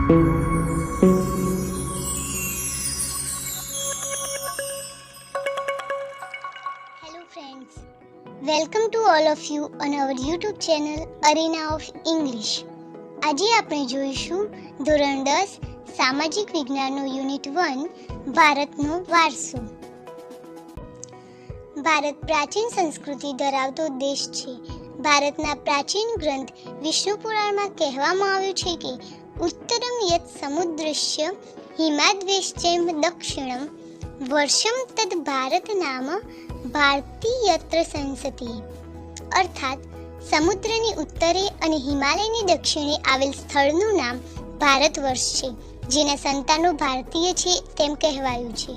Hello friends, welcome to all of you on our YouTube channel Arena of English. આજે આપણે જોઈશું ધોરણ 10 સામાજિક વિજ્ઞાનનો યુનિટ 1 ભારતનો વારસો. ભારત પ્રાચીન સંસ્કૃતિ ધરાવતો દેશ છે. ભારતના પ્રાચીન ગ્રંથ વિષ્ણુ પુરાણમાં કહેવામાં આવ્યું છે કે ઉત્તરમ યત સમુદ્રસ્ય હિમાદ્વેશ્ચૈમ દક્ષિણમ વર્ષમ તદ ભારત નામ ભારતીયત્ર સંસતિ. અર્થાત સમુદ્રની ઉત્તરે અને હિમાલયની દક્ષિણે આવેલ સ્થળનું નામ ભારત વર્ષ છે, જેના સંતાનો ભારતીય છે તેમ કહેવાયું છે.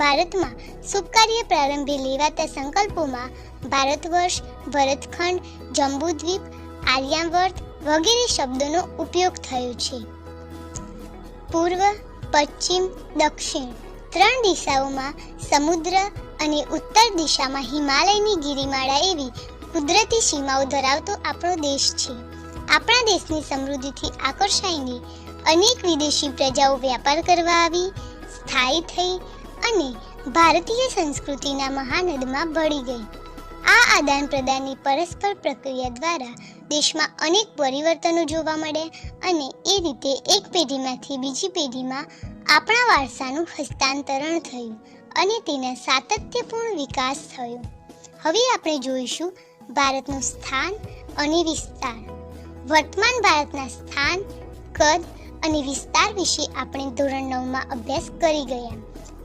ભારતમાં શુભ કાર્ય પ્રારંભે લેવાતા સંકલ્પોમાં ભારત વર્ષ, ભરતખંડ, જંબુદ્વીપ, આર્યાવર્ત વગેરે શબ્દોનો ઉપયોગ થયો છે. પૂર્વ, પશ્ચિમ, દક્ષિણ ત્રણ દિશાઓમાં સમુદ્ર અને ઉત્તર દિશામાં હિમાલયની ગિરિમાળા એવી કુદરતી સીમાઓ ધરાવતો આપણો દેશ છે. આપણા દેશની સમૃદ્ધિથી આકર્ષાઈને અનેક વિદેશી પ્રજાઓ વ્યાપાર કરવા આવી, સ્થાયી થઈ અને ભારતીય સંસ્કૃતિના મહાનદમાં ભળી ગઈ. આ આદાન પ્રદાનની પરસ્પર પ્રક્રિયા દ્વારા દેશમાં અનેક પરિવર્તનો જોવા મળ્યા અને એ રીતે એક પેઢીમાંથી બીજી પેઢીમાં આપણા વારસાનું હસ્તાંતરણ થયું અને તેના સાતત્યપૂર્ણ વિકાસ થયો. હવે આપણે જોઈશું ભારતનું સ્થાન અને વિસ્તાર. વર્તમાન ભારતના સ્થાન, કદ અને વિસ્તાર વિશે આપણે ધોરણ 9માં અભ્યાસ કરી ગયા.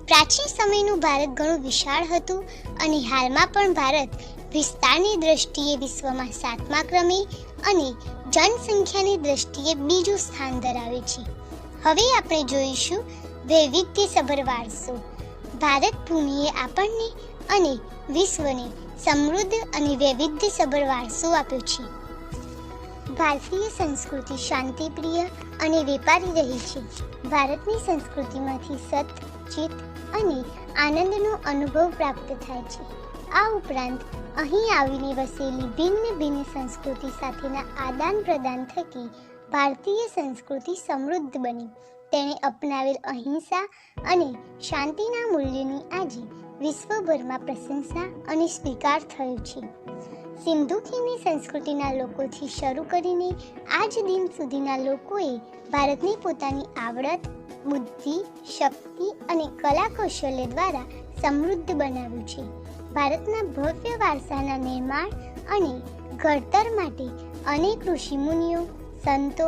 પ્રાચીન સમયનું ભારત ઘણું વિશાળ હતું અને હાલમાં પણ ભારત વિસ્તારની દ્રષ્ટિએ વિશ્વમાં 7મા ક્રમે અને જનસંખ્યાની દ્રષ્ટિએ બીજું સ્થાન ધરાવે છે. હવે આપણે જોઈશું વૈવિધ્યસભર વારસો. ભારત ભૂમિએ આપણને અને વિશ્વને સમૃદ્ધ અને વૈવિધ્યસભર વારસો આપ્યો છે. ભારતીય સંસ્કૃતિ શાંતિપ્રિય અને વેપારી રહી છે. ભારતની સંસ્કૃતિમાંથી સત, ચિત્ત અને આનંદનો અનુભવ પ્રાપ્ત થાય છે. આ ઉપરાંત અહીં આવીને વસેલી ભિન્ન ભિન્ન સંસ્કૃતિ સાથેના આદાન પ્રદાન થકી ભારતીય સંસ્કૃતિ સમૃદ્ધ બની. તેણે અપનાવેલ અહિંસા અને શાંતિના મૂલ્યની આજે વિશ્વભરમાં પ્રશંસા અને સ્વીકાર થયો છે. સિંધુ ખીણની સંસ્કૃતિના લોકોથી શરૂ કરીને આજ દિન સુધીના લોકોએ ભારતને પોતાની આવડત, બુદ્ધિ, શક્તિ અને કલા કૌશલ્ય દ્વારા સમૃદ્ધ બનાવ્યું છે. ભારતના ભવ્ય વારસાના નિર્માણ અને ઘડતર માટે અનેક ઋષિમુનિઓ, સંતો,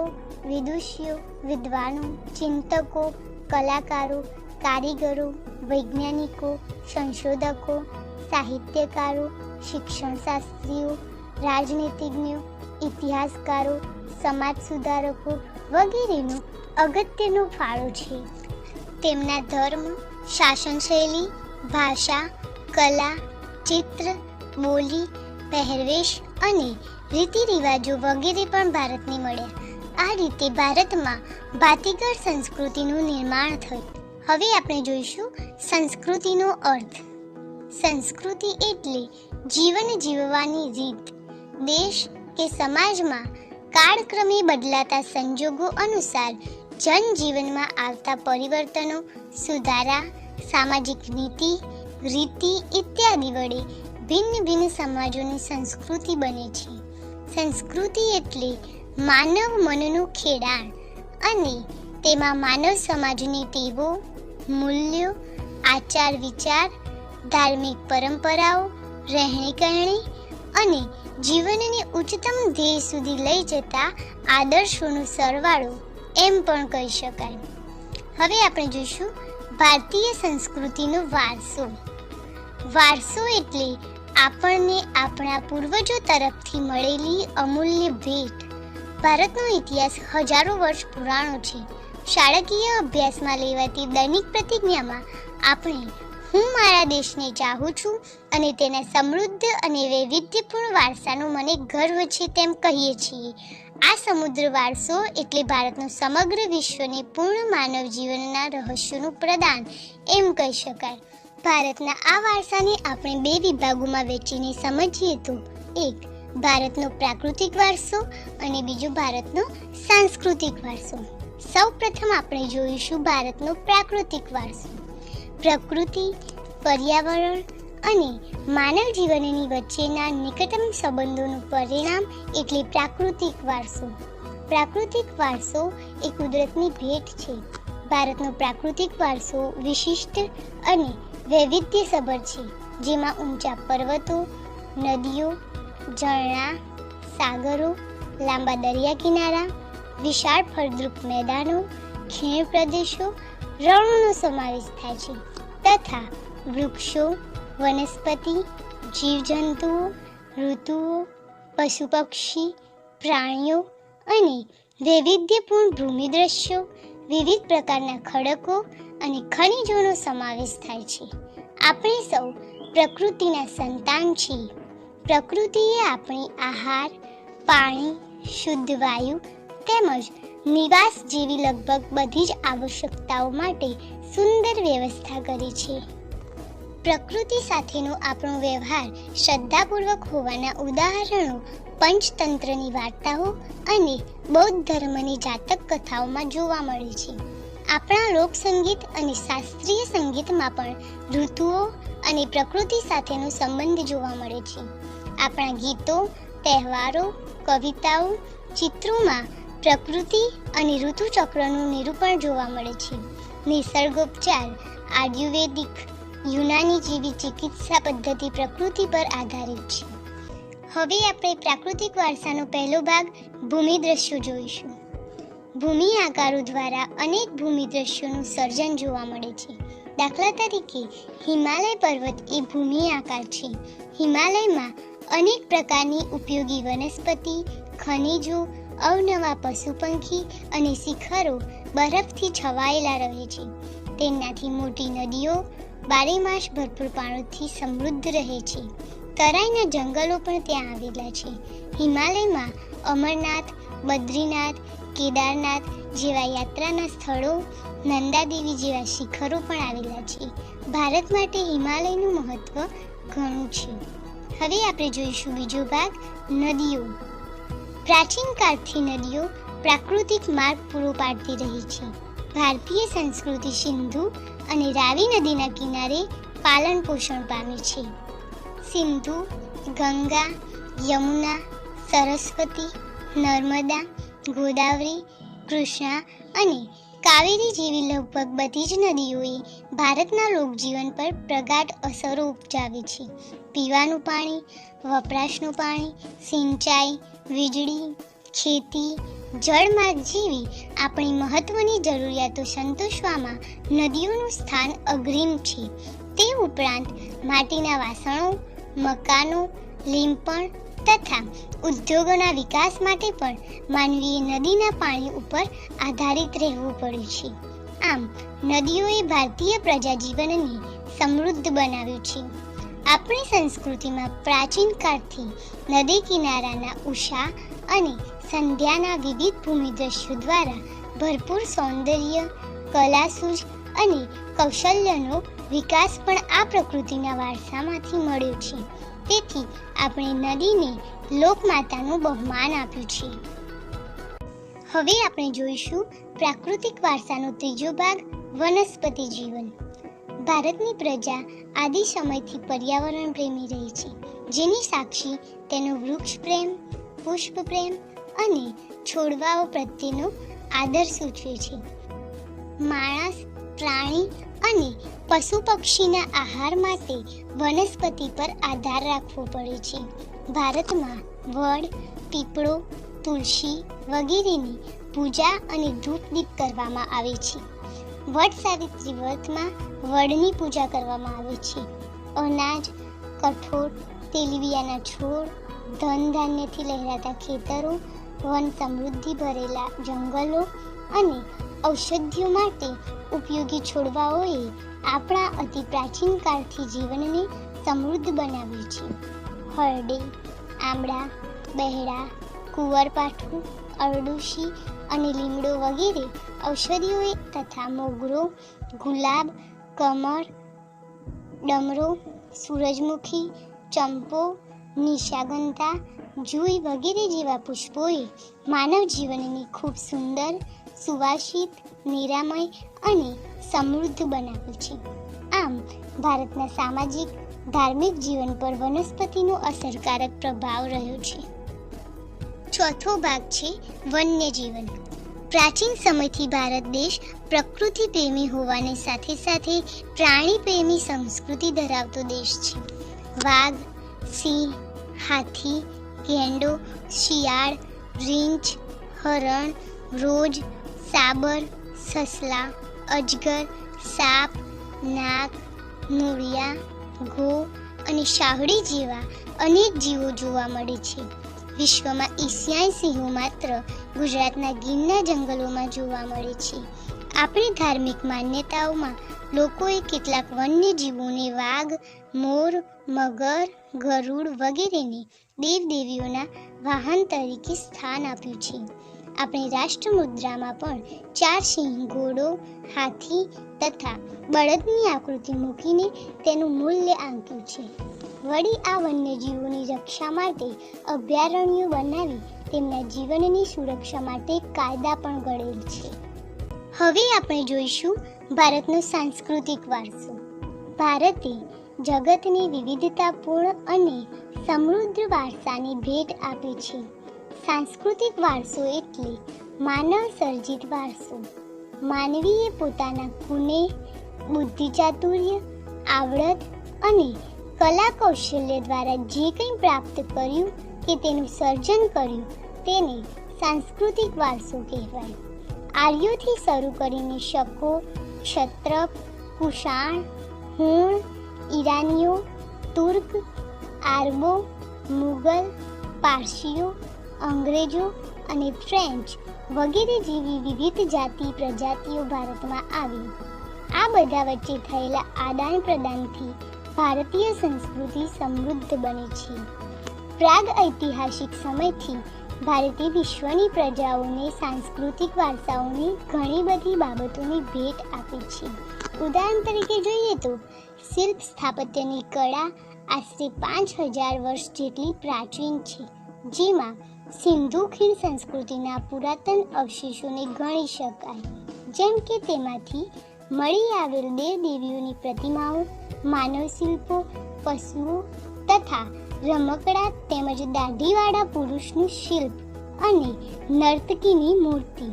વિદુષીઓ, વિદ્વાનો, ચિંતકો, કલાકારો, કારીગરો, વૈજ્ઞાનિકો, સંશોધકો, સાહિત્યકારો, શિક્ષણશાસ્ત્રીઓ, રાજનીતિજ્ઞો, ઇતિહાસકારો, સમાજ સુધારકો વગેરેનો અગત્યનો ફાળો છે. તેમના ધર્મ, શાસન શૈલી, ભાષા, કલા, ચિત્ર, બોલી, પહેરવેશ અને રીતિ રિવાજો વગેરે પણ ભારતને મળ્યા. આ રીતે ભારતમાં ભાતીગળ સંસ્કૃતિનું નિર્માણ થયું. હવે આપણે જોઈશું સંસ્કૃતિનો અર્થ. સંસ્કૃતિ એટલે જીવન જીવવાની રીત. દેશ કે સમાજમાં કાળક્રમે બદલાતા સંજોગો અનુસાર જનજીવનમાં આવતા પરિવર્તનો, સુધારા, સામાજિક નીતિ, રીતિ ઇત્યાદિ વડે ભિન્ન ભિન્ન સમાજોની સંસ્કૃતિ બને છે. સંસ્કૃતિ એટલે માનવ મનનું ખેડાણ અને તેમાં માનવ સમાજની ટેવો, મૂલ્યો, આચાર વિચાર, ધાર્મિક પરંપરાઓ, રહેણી કહેણી અને જીવનને ઉચ્ચતમ ધ્યેય સુધી લઈ જતા આદર્શોનો સરવાળો એમ પણ કહી શકાય. હવે આપણે જોઈશું ભારતીય સંસ્કૃતિનો વારસો. વારસો એટલે આપણને આપણા પૂર્વજો તરફથી મળેલી અમૂલ્ય ભેટ. ભારતનો ઇતિહાસ હજારો વર્ષ પુરાણો છે. શાળાકીય અભ્યાસમાં લેવાતી દૈનિક પ્રતિજ્ઞામાં આપણે હું મારા દેશને ચાહું છું અને તેના સમૃદ્ધ અને વૈવિધ્યપૂર્ણ વારસાનો મને ગર્વ છે તેમ કહીએ છીએ. આ સમુદ્ર વારસો એટલે ભારતનું સમગ્ર વિશ્વને પૂર્ણ માનવ જીવનના રહસ્યોનું પ્રદાન એમ કહી શકાય. ભારતના આ વારસાને આપણે બે વિભાગોમાં વહેંચીને સમજીએ તો એક ભારતનો પ્રાકૃતિક વારસો અને બીજો ભારતનો સાંસ્કૃતિક વારસો. સૌપ્રથમ આપણે જોઈશું ભારતનો પ્રાકૃતિક વારસો. પ્રકૃતિ, પર્યાવરણ અને માનવ જીવનની વચ્ચેના નિકટતમ સંબંધોનું પરિણામ એટલે પ્રાકૃતિક વારસો. પ્રાકૃતિક વારસો એ કુદરતની ભેટ છે. ભારતનો પ્રાકૃતિક વારસો વિશિષ્ટ અને વૈવિધ્યસભર છે, જેમાં ઊંચા પર્વતો, નદીઓ, ઝરણા, સાગરો, લાંબા દરિયા કિનારા, વિશાળ ફળદ્રુપ મેદાનો, ખીણ પ્રદેશો, રણોનો સમાવેશ થાય છે તથા વૃક્ષો, વનસ્પતિ, જીવજંતુઓ, ઋતુઓ, પશુ પક્ષી, પ્રાણીઓ અને વૈવિધ્યપૂર્ણ ભૂમિ દ્રશ્યો, વિવિધ પ્રકારના ખડકો અને ખનિજોનો સમાવેશ થાય છે. આપણે સૌ પ્રકૃતિના સંતાન છીએ. પ્રકૃતિએ આપણી આહાર, પાણી, શુદ્ધ વાયુ તેમજ નિવાસ જેવી લગભગ બધી જ આવશ્યકતાઓ માટે સુંદર વ્યવસ્થા કરી છે. પ્રકૃતિ સાથેનો આપણો વ્યવહાર શ્રદ્ધાપૂર્વક હોવાના ઉદાહરણો પંચતંત્રની વાર્તાઓ અને બૌદ્ધ ધર્મની જાતક કથાઓમાં જોવા મળે છે. આપણા લોકસંગીત અને શાસ્ત્રીય સંગીતમાં પણ ઋતુઓ અને પ્રકૃતિ સાથેનો સંબંધ જોવા મળે છે. આપણા ગીતો, તહેવારો, કવિતાઓ, ચિત્રોમાં પ્રકૃતિ અને ઋતુચક્રનું નિરૂપણ જોવા મળે છે. નિસર્ગોપચાર, આયુર્વેદિક, યુનાની જેવી ચિકિત્સા પદ્ધતિ પ્રકૃતિ પર આધારિત છે. હવે આપણે પ્રાકૃતિક વારસાનો પહેલો ભાગ ભૂમિ દ્રશ્યો જોઈશું. ભૂમિ આકારો દ્વારા અનેક ભૂમિ દ્રશ્યોનું સર્જન જોવા મળે છે. દાખલા તરીકે હિમાલય પર્વત એ ભૂમિ આકાર છે. હિમાલયમાં અનેક પ્રકારની ઉપયોગી વનસ્પતિ, ખનિજો, અવનવા પશુ પંખી અને શિખરો બરફથી છવાયેલા રહે છે. તેનાથી મોટી નદીઓ બારેમાસ ભરપૂર પાણીથી સમૃદ્ધ રહે છે. તરાઈના જંગલો પણ ત્યાં આવેલા છે. હિમાલયમાં અમરનાથ, બદ્રીનાથ, કેદારનાથ જેવા યાત્રાના સ્થળો, નંદાદેવી જેવા શિખરો પણ આવેલા છે. ભારત માટે હિમાલયનું મહત્વ ઘણું છે. હવે આપણે જોઈશું બીજો ભાગ, નદીઓ. પ્રાચીન કાળથી નદીઓ પ્રાકૃતિક માર્ગ પૂરો પાડતી રહી છે. ભારતીય સંસ્કૃતિ સિંધુ અને રાવી નદીના કિનારે પાલન પોષણ પામી છે. સિંધુ, ગંગા, યમુના, સરસ્વતી, નર્મદા, ગોદાવરી, કૃષ્ણા અને કાવેરી જેવી લગભગ બધી જ નદીઓએ ભારતના લોકજીવન પર પ્રગાઢ અસરો ઉપજાવી છે. પીવાનું પાણી, વપરાશનું પાણી, સિંચાઈ, વીજળી, ખેતી, જળમાર્ગ જેવી આપણી મહત્વની જરૂરિયાતો સંતોષવામાં નદીઓનું સ્થાન અગ્રીમ છે. તે ઉપરાંત માટીના વાસણો, મકાનો, લીંપણ તથા ઉદ્યોગોના વિકાસ માટે પણ માનવીએ નદીના પાણી ઉપર આધારિત રહેવું પડ્યું છે. આમ નદીઓએ ભારતીય પ્રજાજીવનને સમૃદ્ધ બનાવ્યું છે. આપણી સંસ્કૃતિમાં પ્રાચીન કાળથી નદી કિનારાના ઉષા અને સંધ્યાના વિવિધ ભૂમિ દ્રશ્યો દ્વારા ભરપૂર સૌંદર્ય, કલાસૂઝ અને કૌશલ્યનો વિકાસ પણ આ પ્રકૃતિના વારસામાંથી મળ્યો છે. તેથી આપણે નદીને લોકમાતાનું બહુમાન આપ્યું છે. હવે આપણે જોઈશું પ્રાકૃતિક વારસાનો ત્રીજો ભાગ, વનસ્પતિ જીવન. ભારતની પ્રજા આદિ સમયથી પર્યાવરણ પ્રેમી રહી છે, જેની સાક્ષી તેનો વૃક્ષ પ્રેમ, પુષ્પ પ્રેમ અને છોડવાઓ પ્રત્યેનો આદર સૂચવે છે. માણસ, પ્રાણી અને પશુ પક્ષીના આહાર માટે વનસ્પતિ પર આધાર રાખવો પડે છે. ભારતમાં વડ, પીપળો, તુલસી વગેરેની પૂજા અને ધૂપ દીપ કરવામાં આવે છે. વટ સાવિત્રી વ્રતમાં વડની પૂજા કરવામાં આવે છે. અનાજ, કઠોળ, તેલીબિયાના છોડ, ધન ધાન્યથી લહેરાતા ખેતરો, વન સમૃદ્ધિ ભરેલા જંગલો અને ઔષધિઓ માટે ઉપયોગી છોડવાઓએ આપણા અતિ પ્રાચીન કાળથી જીવનને સમૃદ્ધ બનાવ્યું છે. હરડે, આંબળા, બહેડા, કુંવરપાઠું, અરડુશી અને લીમડો વગેરે ઔષધિઓએ તથા મોગરો, ગુલાબ, કમળ, ડમરો, સૂરજમુખી, ચંપો, નિશાગંધા, જુઈ વગેરે જેવા પુષ્પોએ માનવ જીવનને ખૂબ સુંદર, સુવાસિત, નિરામય અને સમૃદ્ધ બનાવે છે. આમ ભારતના સામાજિક ધાર્મિક જીવન પર વનસ્પતિનો અસરકારક પ્રભાવ રહ્યો છે. ચોથો ભાગ છે વન્યજીવન. પ્રાચીન સમયથી ભારત દેશ પ્રકૃતિ પ્રેમી હોવાની સાથે સાથે પ્રાણી પ્રેમી સંસ્કૃતિ ધરાવતો દેશ છે. વાઘ, સિંહ, હાથી, ગેંડો, શિયાળ, રીંછ, હરણ, રોજ, સાબર, સસલા, અજગર, સાપ, નાગ, મૂળિયા, ઘો અને શાહડી જેવા અનેક જીવો જોવા મળે છે. વિશ્વમાં એશિયાઈ સિંહો માત્ર ગુજરાતના ગીરના જંગલોમાં જોવા મળે છે. આપણી ધાર્મિક માન્યતાઓમાં લોકોએ કેટલાક વન્યજીવોને વાઘ, મોર, મગર, ગરુડ વગેરેને દેવદેવીઓના વાહન તરીકે સ્થાન આપ્યું છે. આપણી રાષ્ટ્રમુદ્રામાં પણ 4 સિંહ, ઘોડો, હાથી તથા બળદની આકૃતિ મૂકીને તેનું મૂલ્ય આંક્યું છે. વળી આ વન્યજીવોની રક્ષા માટે અભયારણ્યો બનાવી તેમના જીવનની સુરક્ષા માટે કાયદા પણ ઘડેલ છે. હવે આપણે જોઈશું ભારતનો સાંસ્કૃતિક વારસો. ભારતે જગતને વિવિધતાપૂર્ણ અને સમૃદ્ધ વારસાની ભેટ આપી છે. સાંસ્કૃતિક વારસો એટલે માનવ સર્જિત વારસો. માનવીએ પોતાના કુને, બુદ્ધિ ચાતુર્ય, આવડત અને કલા કૌશલ્ય દ્વારા જે કંઈ પ્રાપ્ત કર્યું કે તેનું સર્જન કર્યું તેને સાંસ્કૃતિક વારસો કહેવાય. આર્યોથી શરૂ કરીને શકો, ક્ષત્રપ, કુષાણ, હુણ, ઈરાનીઓ, તુર્ક, આરબો, મુગલ, પારસીઓ, અંગ્રેજો અને ફ્રેન્ચ વગેરે જેવી વિવિધ જાતિ પ્રજાતિઓ ભારતમાં આવી. આ બધા વચ્ચે થયેલા આદાન પ્રદાનથી ભારતીય સંસ્કૃતિ સમૃદ્ધ બની છે. પ્રાગ ઐતિહાસિક સમયથી ભારતે વિશ્વની પ્રજાઓને સાંસ્કૃતિક વારસાઓની ઘણી બધી બાબતોની ભેટ આપી છે. ઉદાહરણ તરીકે જોઈએ તો શિલ્પ સ્થાપત્યની કળા આશરે 5000 વર્ષ જેટલી પ્રાચીન છે, જેમાં સિંધુ ખીણ સંસ્કૃતિના પુરાતન અવશેષોને ગણી શકાય. જેમ કે તેમાંથી મળી આવેલ દેવદેવીઓની પ્રતિમાઓ, માનવ શિલ્પો, પશુઓ તથા રમકડા તેમજ દાઢીવાળા પુરુષનું શિલ્પ અને નર્તકીની મૂર્તિ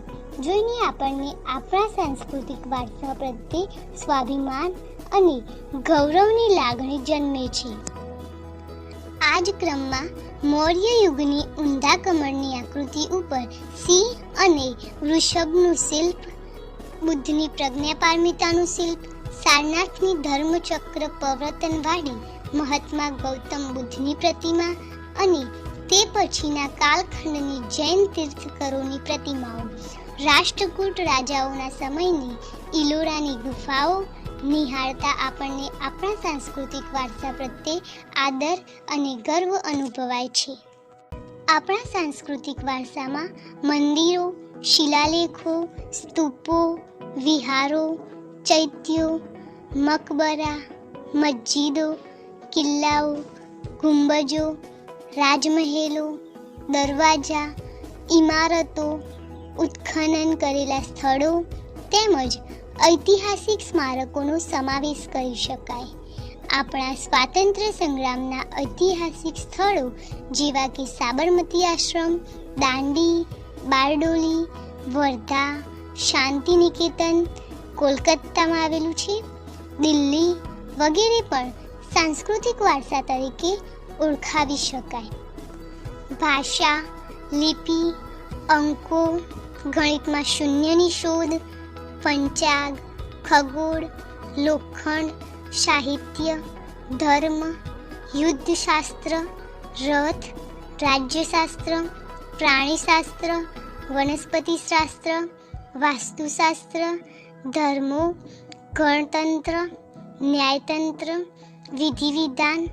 જોઈને આપણને આપણા સાંસ્કૃતિક વારસા પ્રત્યે સ્વાભિમાન અને ગૌરવની લાગણી જન્મે છે. આ જ ક્રમમાં મૌર્ય યુગની ઊંધા કમળની આકૃતિ ઉપર સિંહ અને વૃષભનું શિલ્પ, બુદ્ધની પ્રજ્ઞાપારમિતાનું શિલ્પ, સારનાથની ધર્મચક્ર પ્રવર્તનવાળી મહાત્મા ગૌતમ બુદ્ધની પ્રતિમા અને તે પછીના કાલખંડની જૈન તીર્થંકરોની પ્રતિમાઓ, રાષ્ટ્રકૂટ રાજાઓના સમયની ઇલોરાની ગુફાઓ નિહાળતા આપણને આપણા સાંસ્કૃતિક વારસા પ્રત્યે આદર અને ગર્વ અનુભવાય છે. આપણા સાંસ્કૃતિક વારસામાં મંદિરો, શિલાલેખો, સ્તૂપો, વિહારો, ચૈત્યો, મકબરા, મસ્જિદો, કિલ્લાઓ, ગુંબજો, રાજમહેલો, દરવાજા, ઇમારતો, ઉત્ખનન કરેલા સ્થળો તેમજ ઐતિહાસિક સ્મારકોનો સમાવેશ કરી શકાય. આપણા સ્વાતંત્ર્ય સંગ્રામના ઐતિહાસિક સ્થળો જેવા કે સાબરમતી આશ્રમ, દાંડી, બારડોલી, વર્ધા, શાંતિનિકેતન કોલકાતામાં આવેલું છે, દિલ્હી વગેરે પણ સાંસ્કૃતિક વારસા તરીકે ઓળખાવી શકાય. ભાષા, લિપિ, અંકો, ગણિતમાં શૂન્યની શોધ, પંચાગ, ખગોળ, લોખંડ, સાહિત્ય, ધર્મ, યુદ્ધશાસ્ત્ર, રથ, રાજ્યશાસ્ત્ર, પ્રાણીશાસ્ત્ર, વનસ્પતિશાસ્ત્ર, વાસ્તુશાસ્ત્ર, ધર્મો, ગણતંત્ર, ન્યાયતંત્ર, વિધિ વિધાન,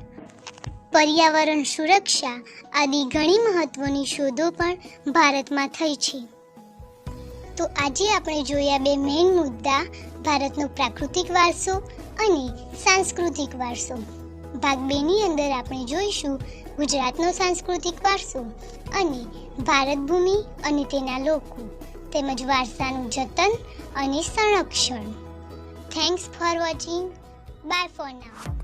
પર્યાવરણ સુરક્ષા આદિ ઘણી મહત્વની શોધો પણ ભારતમાં થઈ છે. તો આજે આપણે જોયા બે મેઇન મુદ્દા, ભારતનો પ્રાકૃતિક વારસો અને સાંસ્કૃતિક વારસો. ભાગ 2 ની અંદર આપણે જોઈશું ગુજરાતનો સાંસ્કૃતિક વારસો અને ભારત ભૂમિ અને તેના લોકો. તેમજ વારસાનું જતન અને સંરક્ષણ. Thanks for watching. Bye for now.